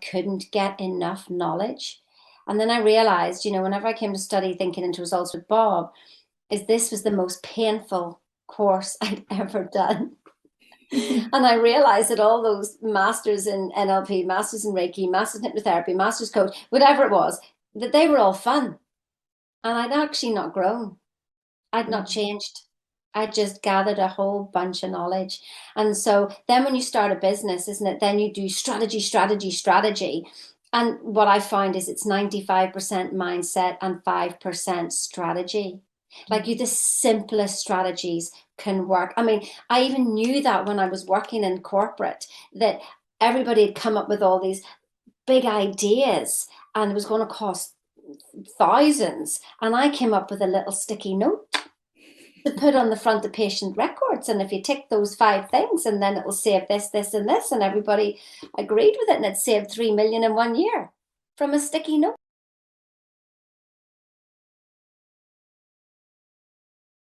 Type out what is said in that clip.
couldn't get enough knowledge. And then I realized, whenever I came to study thinking into results with Bob, is this was the most painful course I'd ever done. And I realized that all those masters in NLP, masters in Reiki, masters in hypnotherapy, masters coach, whatever it was, that they were all fun. And I'd actually not grown. I'd not changed. I just gathered a whole bunch of knowledge. And so then when you start a business, isn't it? Then you do strategy, strategy, strategy. And what I find is it's 95% mindset and 5% strategy. Like the simplest strategies can work. I mean, I even knew that when I was working in corporate, that everybody had come up with all these big ideas and it was going to cost thousands. And I came up with a little sticky note to put on the front of patient records. And if you tick those 5 things, and then it will save this, this, and this. And everybody agreed with it. And it saved 3 million in 1 year from a sticky note.